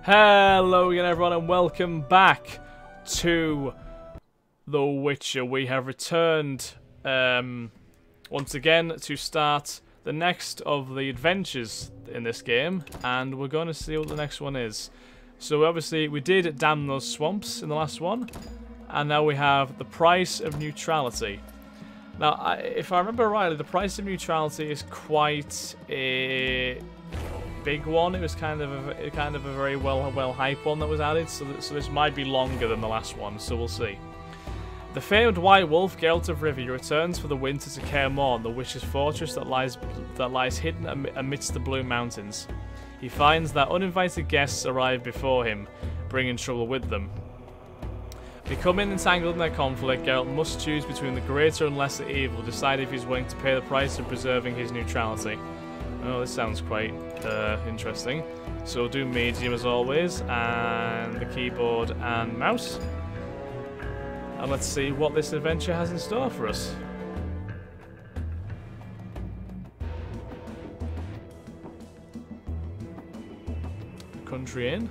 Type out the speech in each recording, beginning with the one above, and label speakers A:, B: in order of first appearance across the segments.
A: Hello again everyone and welcome back to The Witcher. We have returned once again to start the next of the adventures in this game, and we're going to see what the next one is. So obviously we did Damn Those Swamps in the last one, and now we have the Price of Neutrality. Now, if I remember rightly, the Price of Neutrality is quite a big one. It was kind of a very well hyped one that was added, so this might be longer than the last one, so we'll see. The famed White Wolf, Geralt of Rivia, returns for the winter to Kaer Morn, the witch's fortress that lies hidden amidst the Blue Mountains. He finds that uninvited guests arrive before him, bringing trouble with them. Becoming entangled in their conflict, Geralt must choose between the greater and lesser evil, decide if he's willing to pay the price of preserving his neutrality. Oh, this sounds quite interesting. So we'll do medium as always, and the keyboard and mouse. And let's see what this adventure has in store for us. Country Inn.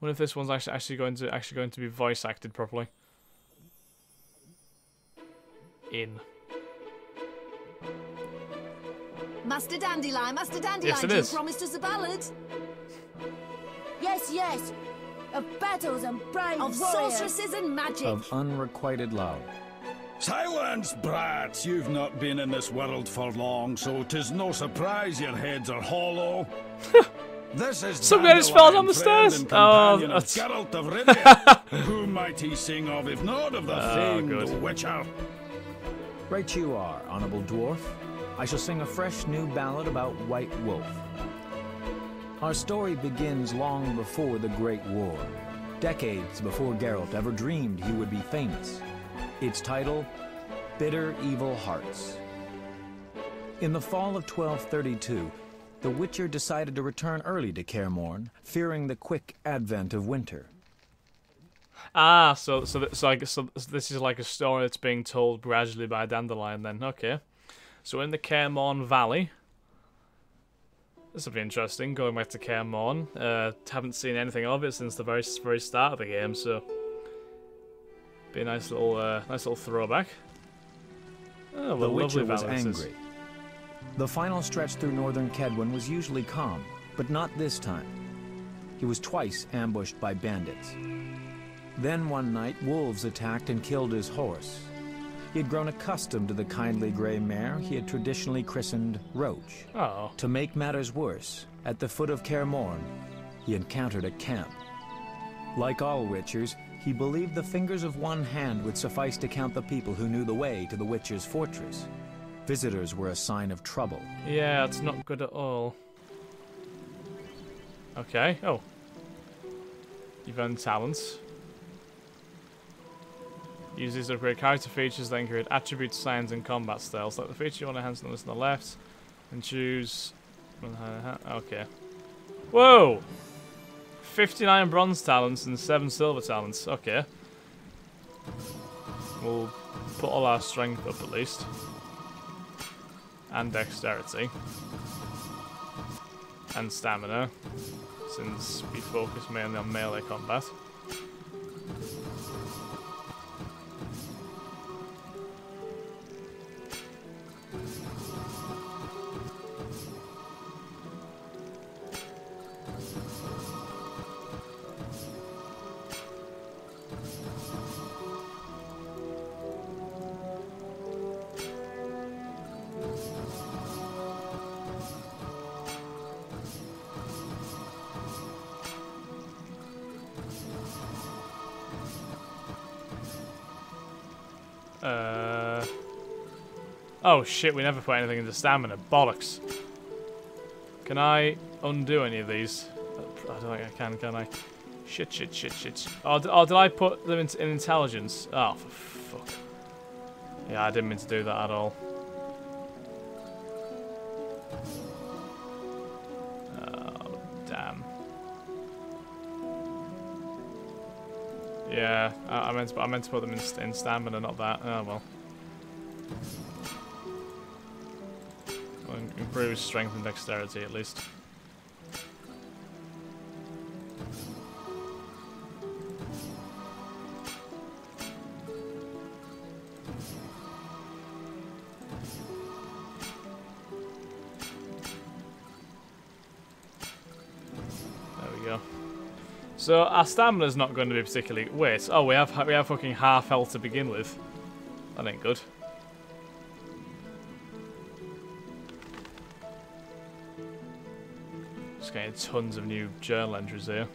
A: Wonder if this one's actually going to be voice acted properly. Inn.
B: Master Dandelion,
A: Yes, it
B: you
A: is.
B: promised us a ballad.
C: Yes, yes. Of battles and brave
B: Of
C: warriors.
B: sorceresses and magic.
D: Of unrequited love.
E: Silence, brats! You've not been in this world for long, so 'tis no surprise your heads are hollow. This is
A: Some guy just fell down the
E: Dandelion,
A: stairs.
E: friend and
A: Oh,
E: companion of
A: that's...
E: Geralt of Rivia. Who might he sing of if not of the famed
A: good.
E: Witcher?
D: Right you are, honorable dwarf. I shall sing a fresh new ballad about White Wolf. Our story begins long before the Great War, decades before Geralt ever dreamed he would be famous. Its title, Bitter Evil Hearts. In the fall of 1232, the Witcher decided to return early to Kaer Morn, fearing the quick advent of winter.
A: Ah, so this is like a story that's being told gradually by Dandelion then. Okay. So in the Kaer Morn Valley. This will be interesting, going back to Kaer Morn. Haven't seen anything of it since the very start of the game, so be a nice little throwback. Oh,
D: The
A: well,
D: Witcher
A: lovely
D: was
A: valley this is.
D: angry. The final stretch through northern Kedwen was usually calm, but not this time. He was twice ambushed by bandits. Then one night, wolves attacked and killed his horse. He had grown accustomed to the kindly gray mare he had traditionally christened Roach.
A: Oh.
D: To make matters worse, at the foot of Kaer Morn, he encountered a camp. Like all Witchers, he believed the fingers of one hand would suffice to count the people who knew the way to the Witcher's fortress. Visitors were a sign of trouble.
A: Yeah, it's not good at all. Okay. Oh. You've earned talents. Use these to upgrade character features, then create attributes, signs, and combat styles. Select the feature you want to enhance on the list on the left, and choose. Okay. Whoa! 59 bronze talents and 7 silver talents. Okay. We'll put all our strength up at least, and dexterity, and stamina, since we focus mainly on melee combat. Oh shit, we never put anything into stamina. Bollocks. Can I undo any of these? I don't think I can I? Shit. Oh, did I put them in intelligence? Oh, for fuck. Yeah, I didn't mean to do that at all. Oh, damn. Yeah, I meant to put them in stamina, not that. Oh well. Improves strength and dexterity at least. So our stamina's not going to be particularly... Wait, oh, we have fucking half health to begin with. That ain't good. Just getting tons of new journal entries here.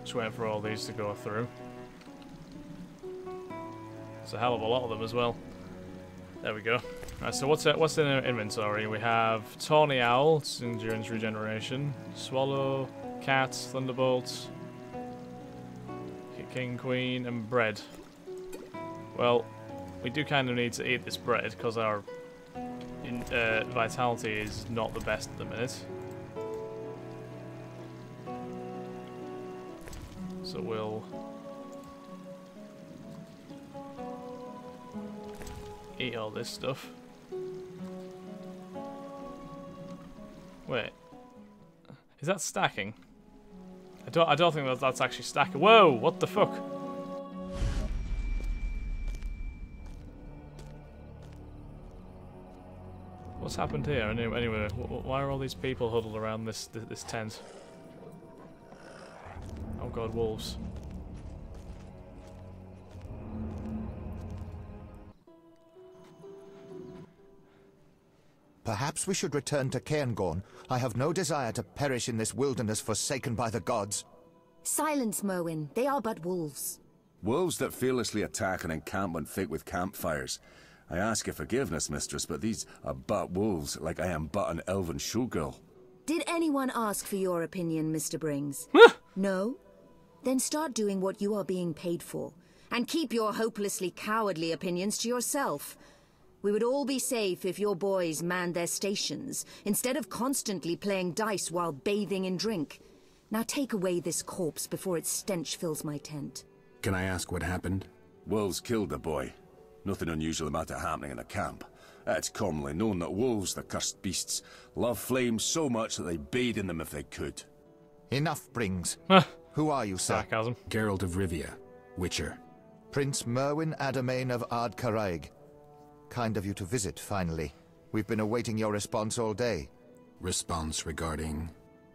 A: Just waiting for all these to go through. There's a hell of a lot of them as well. There we go. Right, so what's in our inventory? We have Tawny Owl, it's endurance regeneration, Swallow, Cat, Thunderbolt, King, Queen, and bread. Well, we do kind of need to eat this bread because our vitality is not the best at the minute. So we'll eat all this stuff. Wait, is that stacking? I don't think that's actually stacking. Whoa! What the fuck? What's happened here? Anyway, why are all these people huddled around this tent? Oh god, wolves.
F: Perhaps we should return to Cairngorm. I have no desire to perish in this wilderness forsaken by the gods.
C: Silence, Merwin. They are but wolves.
G: Wolves that fearlessly attack and encamp when fit with campfires. I ask your forgiveness, mistress, but these are but wolves, like I am but an elven showgirl.
C: Did anyone ask for your opinion, Mr. Brings? No? Then start doing what you are being paid for, and keep your hopelessly cowardly opinions to yourself. We would all be safe if your boys manned their stations, instead of constantly playing dice while bathing in drink. Now take away this corpse before its stench fills my tent.
G: Can I ask what happened? Wolves killed the boy. Nothing unusual about it happening in a camp. It's commonly known that wolves, the cursed beasts, love flames so much that they bathe in them if they could.
F: Enough, Brings. Who are you, sir?
A: Sarcasm.
H: Geralt of Rivia, Witcher.
F: Prince Merwin Adamain of Ard Caraig. Kind of you to visit, finally. We've been awaiting your response all day.
H: Response regarding...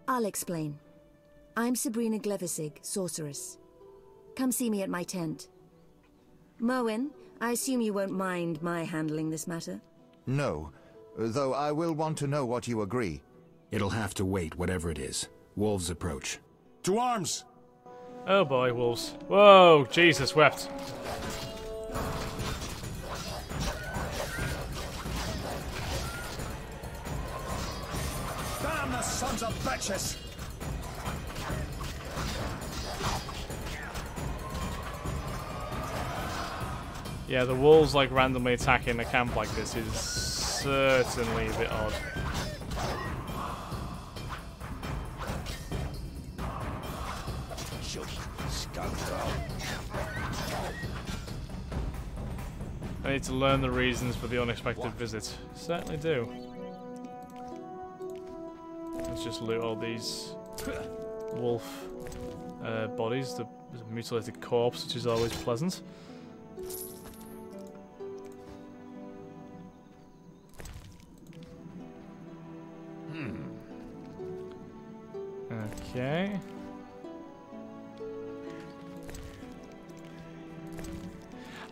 C: I'll explain. I'm Sabrina Glevisig, sorceress. Come see me at my tent. Merwin, I assume you won't mind my handling this matter?
F: No, though I will want to know what you agree.
H: It'll have to wait, whatever it is. Wolves approach.
G: To arms!
A: Oh boy, wolves. Whoa, Jesus wept.
E: Damn the sons of bitches!
A: Yeah, the wolves like randomly attacking a camp like this is certainly a bit odd. I need to learn the reasons for the unexpected visit. Certainly do. Let's just loot all these wolf bodies, the mutilated corpse, which is always pleasant. Okay.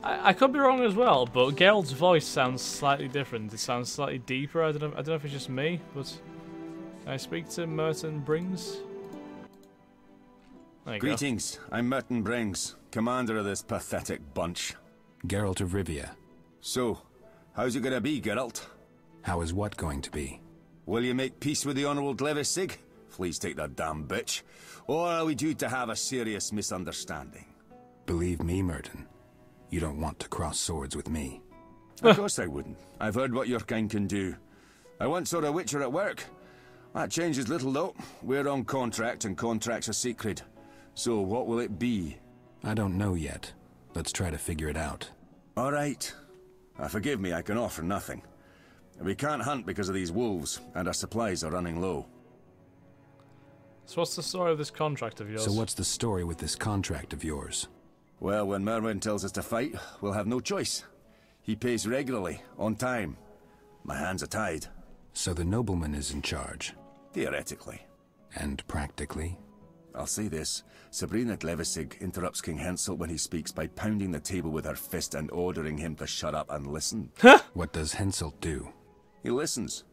A: I could be wrong as well, but Geralt's voice sounds slightly different. It sounds slightly deeper. I don't know if it's just me, but can I speak to Merton Brings? There you go.
G: Greetings, I'm Merton Brings, commander of this pathetic bunch.
H: Geralt of Rivia.
G: So, how's it gonna be, Geralt?
H: How is what going to be?
G: Will you make peace with the Honourable Glevisig? Please take that damn bitch. Or are we due to have a serious misunderstanding?
H: Believe me, Merton. You don't want to cross swords with me.
G: Of course I wouldn't. I've heard what your kind can do. I once saw a witcher at work. That changes little though. We're on contract and contracts are sacred. So what will it be?
H: I don't know yet. Let's try to figure it out.
G: All right. Forgive me, I can offer nothing. We can't hunt because of these wolves, and our supplies are running low.
A: So what's the story of this contract of yours?
H: So what's the story with this contract of yours?
G: Well, when Merwin tells us to fight, we'll have no choice. He pays regularly, on time. My hands are tied.
H: So the nobleman is in charge?
G: Theoretically.
H: And practically?
G: I'll say this. Sabrina Glevissig interrupts King Hensel when he speaks by pounding the table with her fist and ordering him to shut up and listen.
H: What does Hensel do?
G: He listens.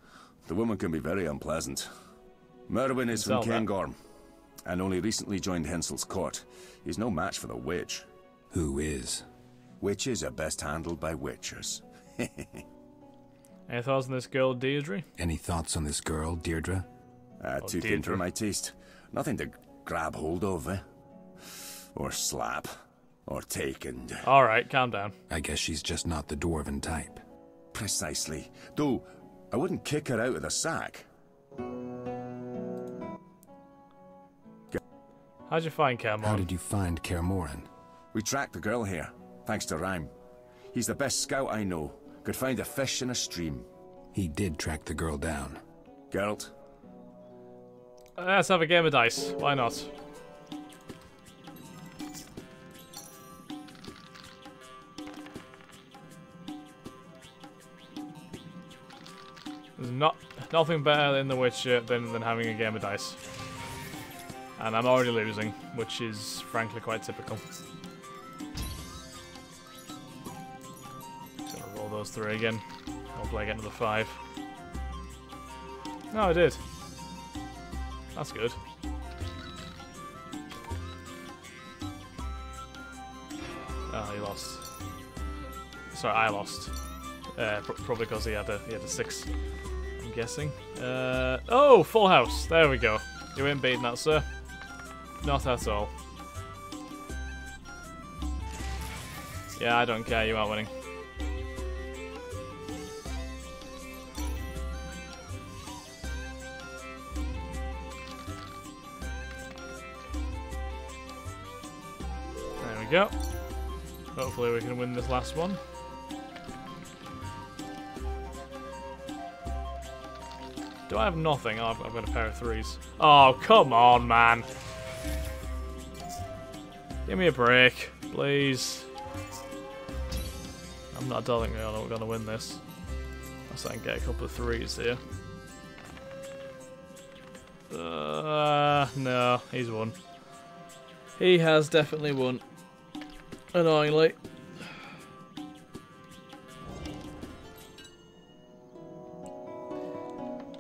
G: The woman can be very unpleasant. Merwin is from Cairngorm, and only recently joined Hensel's court. He's no match for the witch.
H: Who is?
G: Witches are best handled by witchers.
A: Any thoughts on this girl, Deirdre?
H: Any thoughts on this girl, Deirdre?
G: Too thin for my taste. Nothing to grab hold of, eh? Or slap. Or take and...
A: Alright, calm down.
H: I guess she's just not the dwarven type.
G: Precisely. Though, I wouldn't kick her out of the sack.
A: How'd you find Cairmoran?
H: How did you find Cairmoran?
G: We tracked the girl here, thanks to Rhyme. He's the best scout I know. Could find a fish in a stream.
H: He did track the girl down.
G: Geralt?
A: Let's have a game of dice. Why not? There's nothing better in The Witcher than having a game of dice. And I'm already losing, which is frankly quite typical. Just gonna roll those 3 again. Hopefully I get another 5. No, I did. That's good. Oh, he lost. Sorry, I lost. Probably because he had a 6. I'm guessing. Oh, full house. There we go. You ain't beating that, sir. Not at all. Yeah, I don't care. You are winning. There we go. Hopefully we can win this last one. Do I have nothing? Oh, I've got a pair of 3s. Oh, come on, man. Give me a break, please. I don't think we're going to win this. Unless I can get a couple of 3s here. No, he's won. He has definitely won. Annoyingly.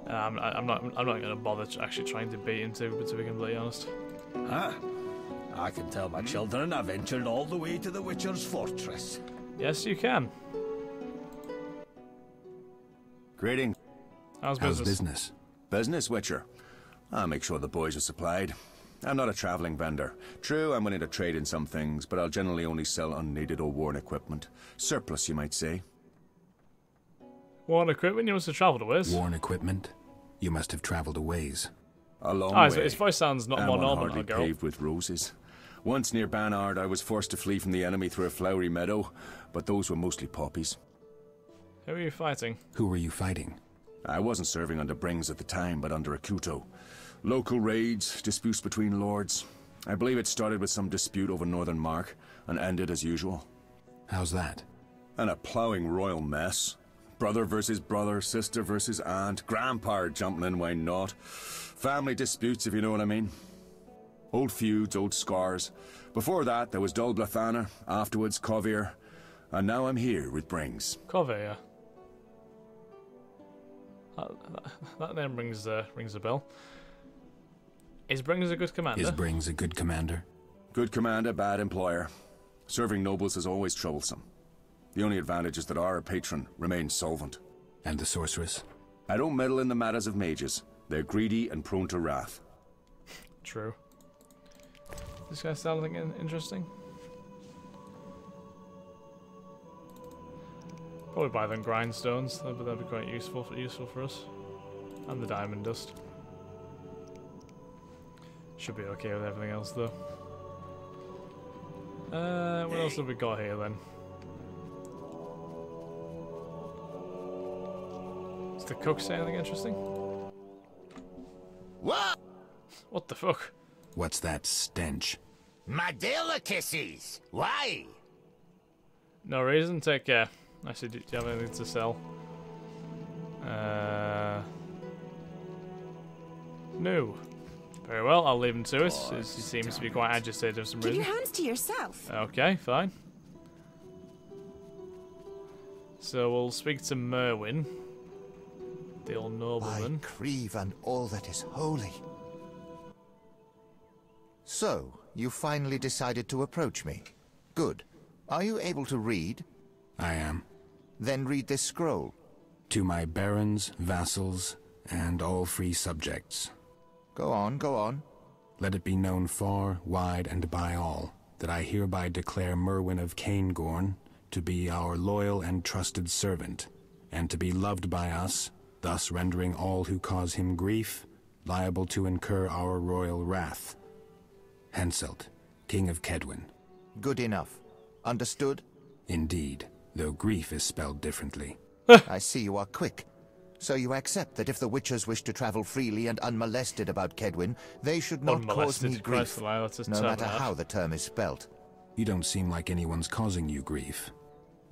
A: I'm not going to bother actually trying to beat him to be completely honest.
E: Huh? I can tell my children I ventured all the way to the Witcher's fortress.
A: Yes, you can.
G: Greeting.
A: How's business?
G: Business, Witcher. I'll make sure the boys are supplied. I'm not a travelling vendor. True, I'm willing to trade in some things, but I'll generally only sell unneeded or worn equipment. Surplus, you might say.
A: Worn equipment? You must have travelled a ways.
H: Worn equipment? You must have travelled a ways.
G: A long way.
A: His voice sounds not more normal than a girl.
G: Paved with roses. Once near Banard, I was forced to flee from the enemy through a flowery meadow, but those were mostly poppies.
A: Who are you fighting?
H: Who were you fighting?
G: I wasn't serving under Brings at the time, but under Akuto. Local raids, disputes between lords. I believe it started with some dispute over Northern Mark, and ended as usual.
H: How's that?
G: And a ploughing royal mess. Brother versus brother, sister versus aunt, grandpa jumping in, why not? Family disputes, if you know what I mean. Old feuds, old scars. Before that, there was Dol Blathanna, afterwards Kovir, and now I'm here with Brings.
A: Kovir. That name rings a bell. Is Brings a good commander?
H: Is Brings a good commander?
G: Good commander, bad employer. Serving nobles is always troublesome. The only advantage is that our patron remains solvent.
H: And the sorceress?
G: I don't meddle in the matters of mages. They're greedy and prone to wrath.
A: True. This guy sound anything interesting? Probably buy them grindstones. That'd be quite useful for us. And the diamond dust. Should be okay with everything else though. What else have we got here then? Does the cook say anything interesting?
I: What?
A: What the fuck?
H: What's that stench?
I: My delicacies. Why?
A: No reason. Take care. Actually, do you have anything to sell? No. Very well, I'll leave him to it. He seems to be quite agitated for some
J: Keep
A: reason.
J: your hands to yourself.
A: Okay, fine. So we'll speak to Merwin, the old nobleman.
F: I crave and all that is holy. So, you finally decided to approach me. Good. Are you able to read?
H: I am.
F: Then read this scroll.
H: To my barons, vassals, and all free subjects.
F: Go on, go on.
H: Let it be known far, wide, and by all, that I hereby declare Merwin of Caingorn to be our loyal and trusted servant, and to be loved by us, thus rendering all who cause him grief liable to incur our royal wrath. Henselt, King of Kedwin.
F: Good enough. Understood?
H: Indeed, though grief is spelled differently.
F: I see you are quick. So you accept that if the Witchers wish to travel freely and unmolested about Kedwin, they should not cause me grief, no matter how the term is spelt.
H: You don't seem like anyone's causing you grief.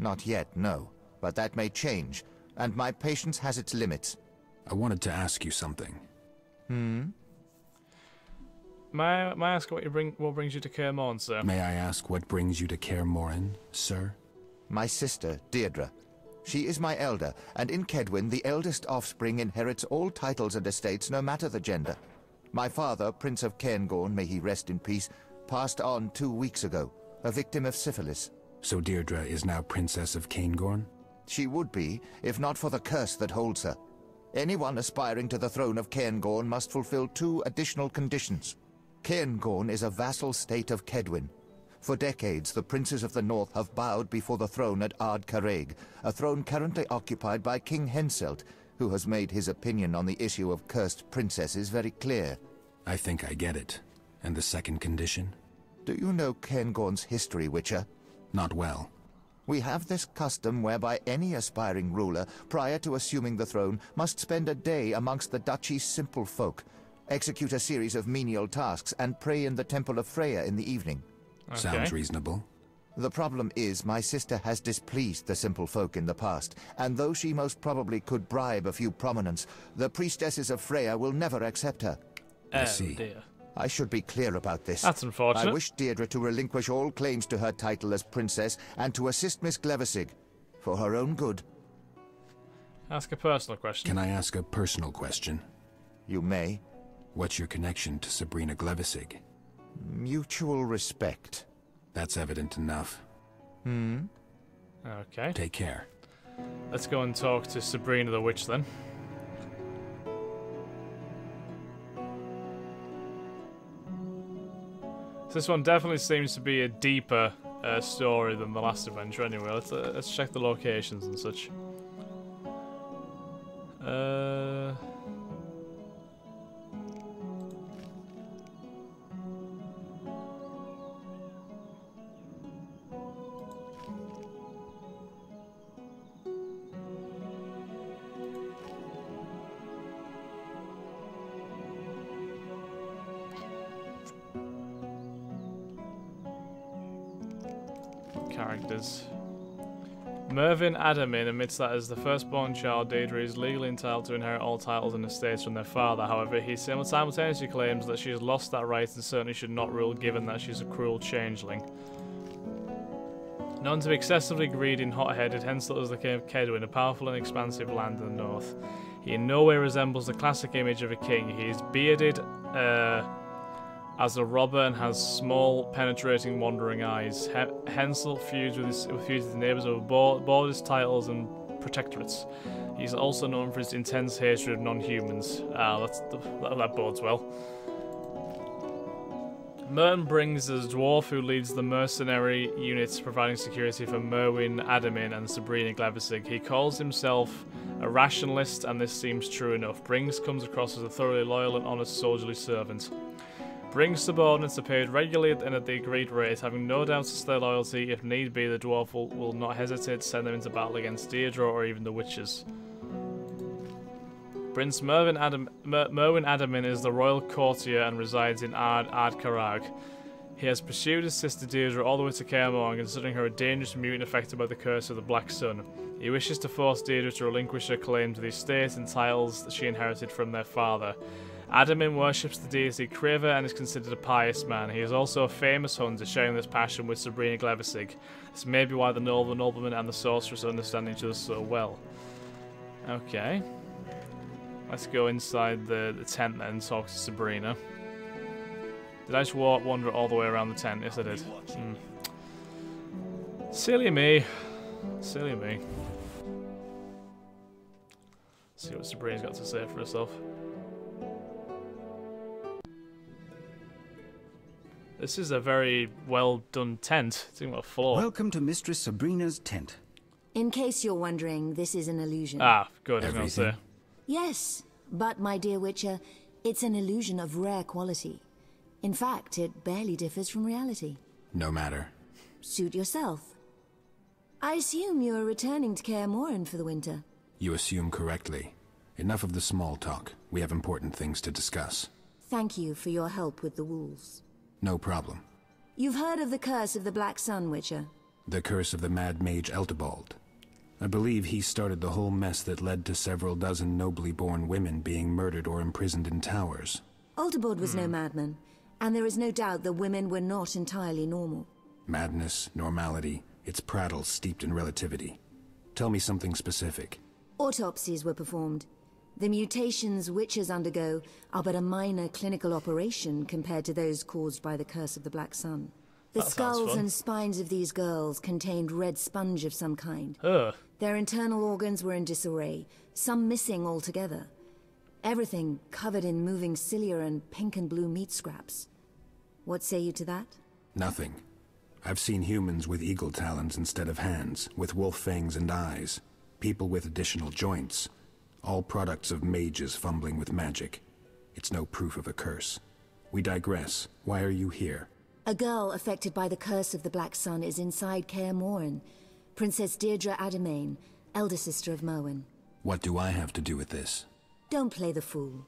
F: Not yet, no. But that may change, and my patience has its limits.
H: I wanted to ask you something.
A: May I ask what brings you to Kaer Morhen, sir?
H: May I ask what brings you to Kaer Morhen, sir?
F: My sister, Deirdre. She is my elder, and in Kedwin, the eldest offspring inherits all titles and estates, no matter the gender. My father, Prince of Cairngorn, may he rest in peace, passed on 2 weeks ago, a victim of syphilis.
H: So Deirdre is now Princess of Caingorn?
F: She would be, if not for the curse that holds her. Anyone aspiring to the throne of Cairngorn must fulfill 2 additional conditions. Cairngorn is a vassal state of Kedwin. For decades, the princes of the north have bowed before the throne at Ard Carreg, a throne currently occupied by King Henselt, who has made his opinion on the issue of cursed princesses very clear.
H: I think I get it. And the second condition?
F: Do you know Cairngorn's history, Witcher?
H: Not well.
F: We have this custom whereby any aspiring ruler, prior to assuming the throne, must spend a day amongst the duchy's simple folk, execute a series of menial tasks, and pray in the Temple of Freya in the evening.
A: Okay.
H: Sounds reasonable.
F: The problem is my sister has displeased the simple folk in the past, and though she most probably could bribe a few prominents, the priestesses of Freya will never accept her.
H: I see.
A: Dear.
F: I should be clear about this.
A: That's unfortunate.
F: I wish Deirdre to relinquish all claims to her title as princess and to assist Miss Glevissig, for her own good.
A: Ask a personal question.
H: Can I ask a personal question?
F: You may.
H: What's your connection to Sabrina Glevissig?
F: Mutual respect.
H: That's evident enough.
A: Okay.
H: Take care.
A: Let's go and talk to Sabrina the Witch then. This one definitely seems to be a deeper story than the last adventure anyway. Let's check the locations and such. Characters. Mervyn Adamin admits that as the firstborn child, Deirdre is legally entitled to inherit all titles and estates from their father. However, he simultaneously claims that she has lost that right and certainly should not rule, given that she's a cruel changeling. Known to be excessively greedy and hot-headed, Henselt is the king of Kedwin, a powerful and expansive land in the north. He in no way resembles the classic image of a king. He is bearded as a robber and has small, penetrating, wandering eyes. Henselt feuds with his neighbours over borders, titles, and protectorates. He's also known for his intense hatred of non-humans. That bodes well. Merton brings as a dwarf who leads the mercenary units providing security for Merwin Adamin and Sabrina Glevissig. He calls himself a rationalist, and this seems true enough. Brings comes across as a thoroughly loyal and honest soldierly servant. Brings subordinates are paid regularly and at the agreed rate, having no doubts as to their loyalty. If need be, the dwarf will not hesitate to send them into battle against Deirdre or even the witches. Prince Merwin Adamin is the royal courtier and resides in Ard-Karag. He has pursued his sister Deirdre all the way to Kaer Morhen, considering her a dangerous mutant affected by the curse of the Black Sun. He wishes to force Deirdre to relinquish her claim to the estate and titles that she inherited from their father. Adamin worships the deity Kraver and is considered a pious man. He is also a famous hunter, sharing this passion with Sabrina Glevissig. This may be why the nobleman and the sorceress understand each other so well. Okay. Let's go inside the tent then and talk to Sabrina. Did I just wander all the way around the tent? Yes, I did. Silly me. Silly me. Let's see what Sabrina's got to say for herself. This is a very well done tent. It's even got a floor.
J: Welcome to Mistress Sabrina's tent.
C: In case you're wondering, this is an illusion.
A: Ah, good. I was going to say.
C: Yes, but my dear Witcher, it's an illusion of rare quality. In fact, it barely differs from reality.
H: No matter.
C: Suit yourself. I assume you're returning to Kaer Morhen for the winter.
H: You assume correctly. Enough of the small talk. We have important things to discuss.
C: Thank you for your help with the wolves.
H: No problem.
C: You've heard of the curse of the Black Sun, Witcher?
H: The curse of the Mad Mage Eltebald. I believe he started the whole mess that led to several dozen nobly born women being murdered or imprisoned in towers.
C: Eltebald was no madman, and there is no doubt that women were not entirely normal.
H: Madness, normality, it's prattle steeped in relativity. Tell me something specific.
C: Autopsies were performed. The mutations witches undergo are but a minor clinical operation compared to those caused by the curse of the Black Sun. The skulls and spines of these girls contained red sponge of some kind. Their internal organs were in disarray, some missing altogether. Everything covered in moving cilia and pink and blue meat scraps. What say you to that?
H: Nothing. I've seen humans with eagle talons instead of hands, with wolf fangs and eyes, people with additional joints. All products of mages fumbling with magic. It's no proof of a curse. We digress. Why are you here?
C: A girl affected by the curse of the Black Sun is inside Kaer Morhen. Princess Deirdre Adamain, elder sister of Merwin.
H: What do I have to do with this?
C: Don't play the fool.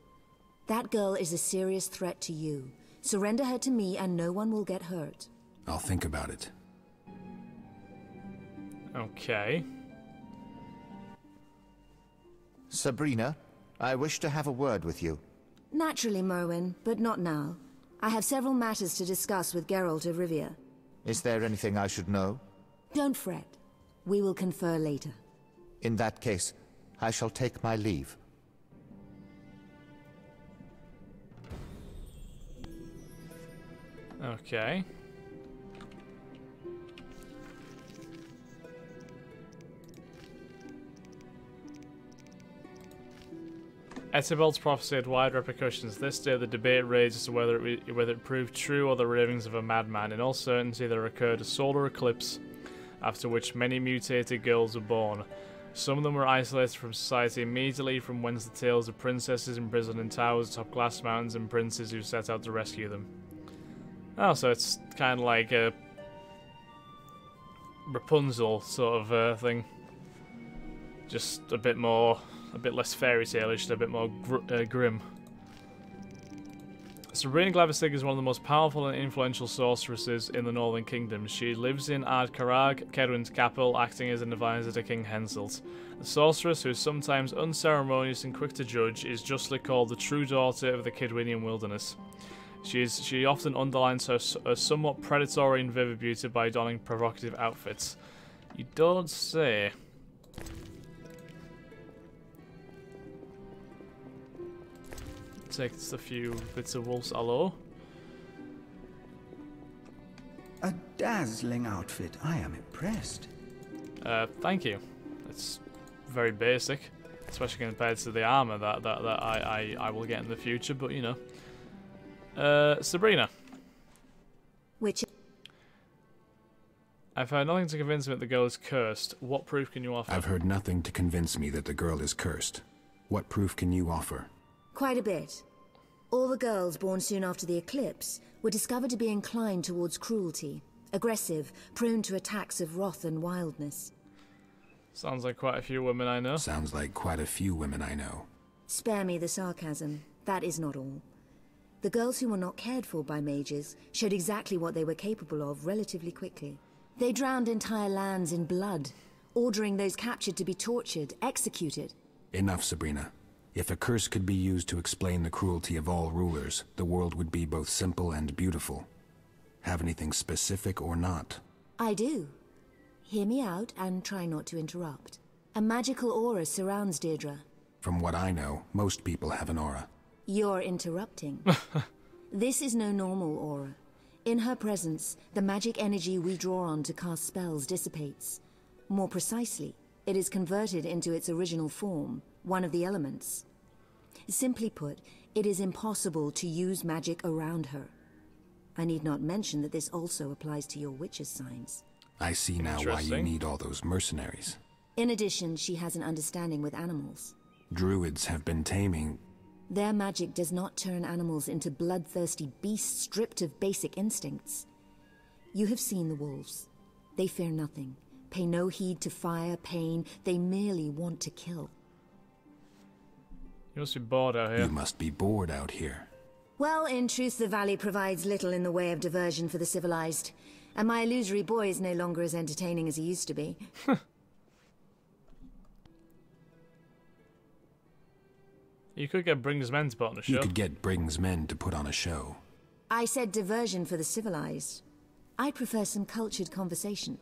C: That girl is a serious threat to you. Surrender her to me and no one will get hurt.
H: I'll think about it.
A: Okay.
F: Sabrina, I wish to have a word with you.
C: Naturally, Merwin, but not now. I have several matters to discuss with Geralt of Rivia.
F: Is there anything I should know?
C: Don't fret. We will confer later.
F: In that case, I shall take my leave.
A: Okay. Etibald's prophecy had wide repercussions. This day the debate raged as to whether it proved true or the ravings of a madman. In all certainty there occurred a solar eclipse, after which many mutated girls were born. Some of them were isolated from society immediately, from whence the tales of princesses imprisoned in towers atop glass mountains and princes who set out to rescue them. Oh, so it's kind of like a Rapunzel sort of thing. Just a bit less fairy tale-ish, a bit more grim. Sabrina Glevissig is one of the most powerful and influential sorceresses in the Northern Kingdom. She lives in Ard-Karag, Kedwin's capital, acting as an advisor to King Henselt. The sorceress, who is sometimes unceremonious and quick to judge, is justly called the true daughter of the Kedwinian wilderness. She often underlines her somewhat predatory and vivid beauty by donning provocative outfits. You don't say. Takes a few bits of wolf's aloe.
J: A dazzling outfit. I am impressed.
A: Thank you. It's very basic, especially compared to the armor that I will get in the future. But you know, Sabrina.
C: Which?
A: I've heard nothing to convince me that the girl is cursed. What proof can you offer?
H: I've heard nothing to convince me that the girl is cursed. What proof can you offer?
C: Quite a bit. All the girls born soon after the eclipse were discovered to be inclined towards cruelty, aggressive, prone to attacks of wrath and wildness.
A: Sounds like quite a few women I know.
H: Sounds like quite a few women I know.
C: Spare me the sarcasm. That is not all. The girls who were not cared for by mages showed exactly what they were capable of relatively quickly. They drowned entire lands in blood, ordering those captured to be tortured, executed.
H: Enough, Sabrina. If a curse could be used to explain the cruelty of all rulers, the world would be both simple and beautiful. Have anything specific or not?
C: I do. Hear me out and try not to interrupt. A magical aura surrounds Deirdre.
H: From what I know, most people have an aura.
C: You're interrupting. This is no normal aura. In her presence, the magic energy we draw on to cast spells dissipates. More precisely, it is converted into its original form, one of the elements. Simply put, it is impossible to use magic around her. I need not mention that this also applies to your witch's signs.
H: I see now why you need all those mercenaries.
C: In addition, she has an understanding with animals.
H: Druids have been taming...
C: Their magic does not turn animals into bloodthirsty beasts stripped of basic instincts. You have seen the wolves. They fear nothing, pay no heed to fire, pain. They merely want to kill.
A: You must be bored out here.
H: You must be bored out here.
C: Well, in truth, the valley provides little in the way of diversion for the civilized, and my illusory boy is no longer as entertaining as he used to be.
A: You could get Briggs Men to put on a show.
H: You could get Briggs Men to put on a show.
C: I said diversion for the civilized. I'd prefer some cultured conversation.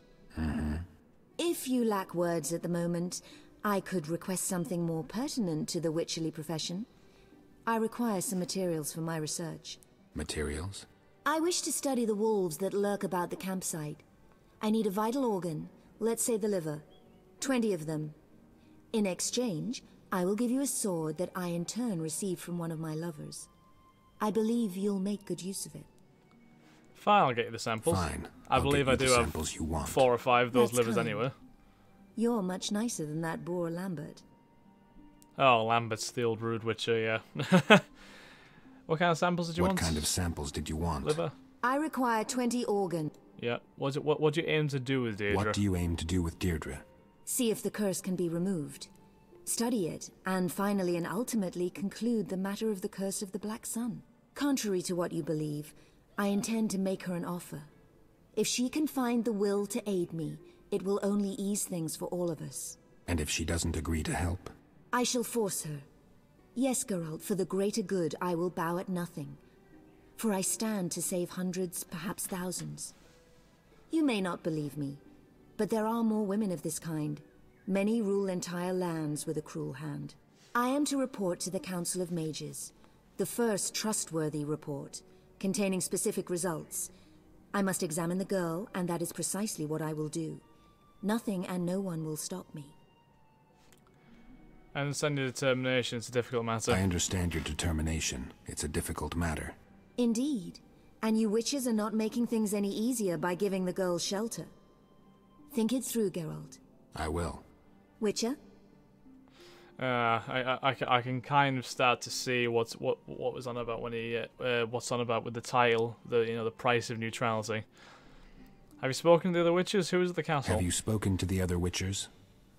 C: If you lack words at the moment, I could request something more pertinent to the witcherly profession. I require some materials for my research.
H: Materials?
C: I wish to study the wolves that lurk about the campsite. I need a vital organ, let's say the liver. 20 of them. In exchange, I will give you a sword that I in turn received from one of my lovers. I believe you'll make good use of it.
A: Fine, I'll get you the samples.
H: Fine.
A: I believe I do have 4 or 5 of those livers
C: kind.
A: anyway.
C: You're much nicer than that boor Lambert.
A: Oh, Lambert's the old rude witcher, yeah. What kind of samples did you want?
H: What kind of samples did you want?
A: Liver?
C: I require 20 organ.
A: Yeah. What do you aim to do with Deirdre?
H: What do you aim to do with Deirdre?
C: See if the curse can be removed. Study it, and finally and ultimately conclude the matter of the curse of the Black Sun. Contrary to what you believe, I intend to make her an offer. If she can find the will to aid me, it will only ease things for all of us.
H: And if she doesn't agree to help?
C: I shall force her. Yes, Geralt, for the greater good, I will bow at nothing. For I stand to save hundreds, perhaps thousands. You may not believe me, but there are more women of this kind. Many rule entire lands with a cruel hand. I am to report to the Council of Mages, the first trustworthy report, containing specific results. I must examine the girl, and that is precisely what I will do. Nothing and no one will stop me.
A: I understand your determination. It's a difficult matter.
H: I understand your determination. It's a difficult matter.
C: Indeed. And you witches are not making things any easier by giving the girl shelter. Think it through, Geralt.
H: I will.
C: Witcher?
A: I can kind of start to see what was on about when he what's on about with the title, the price of neutrality. Have you spoken to the other witches? Who is at the castle?
H: Have you spoken to the other witchers?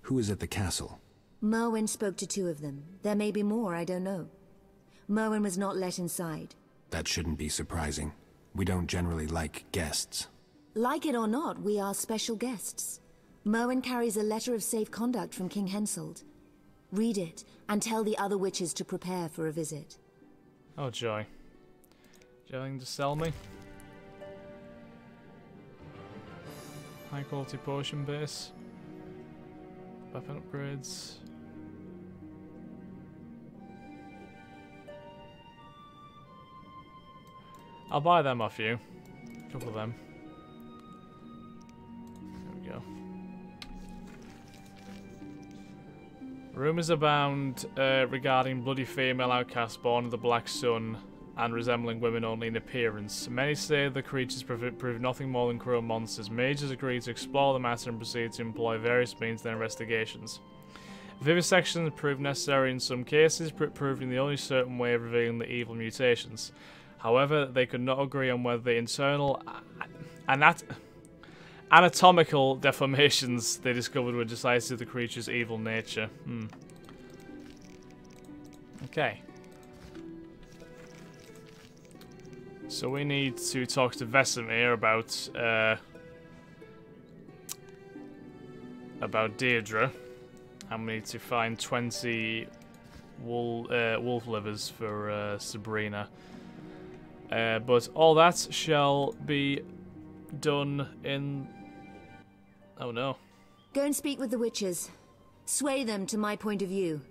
H: Who is at the castle?
C: Merwin spoke to 2 of them. There may be more, I don't know. Merwin was not let inside.
H: That shouldn't be surprising. We don't generally like guests.
C: Like it or not, we are special guests. Merwin carries a letter of safe conduct from King Henselt. Read it, and tell the other witches to prepare for a visit.
A: Oh, joy. Do you have anything to sell me? High quality potion base. Weapon upgrades. I'll buy them off you. A couple of them. There we go. Rumours abound regarding bloody female outcasts born of the Black Sun and resembling women only in appearance. Many say the creatures prove nothing more than cruel monsters. Mages agree to explore the matter and proceed to employ various means in their investigations. Vivisection proved necessary in some cases, proving the only certain way of revealing the evil mutations. However, they could not agree on whether the internal anatomical deformations they discovered were decisive of the creature's evil nature. Okay. So we need to talk to Vesemir about Deirdre, and we need to find 20 wolf livers for Sabrina. But all that shall be done in... Oh no.
C: Go and speak with the witches. Sway them to my point of view.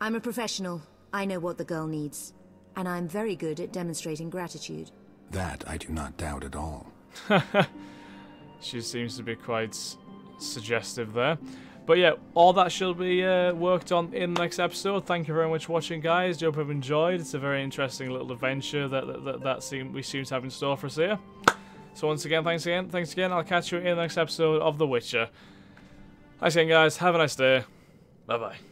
C: I'm a professional. I know what the girl needs. And I'm very good at demonstrating gratitude.
H: That I do not doubt at all.
A: She seems to be quite suggestive there. But yeah, all that shall be worked on in the next episode. Thank you very much for watching, guys. Hope you've enjoyed. It's a very interesting little adventure that we seem to have in store for us here. So once again, thanks again. I'll catch you in the next episode of The Witcher. Thanks again, guys. Have a nice day. Bye-bye.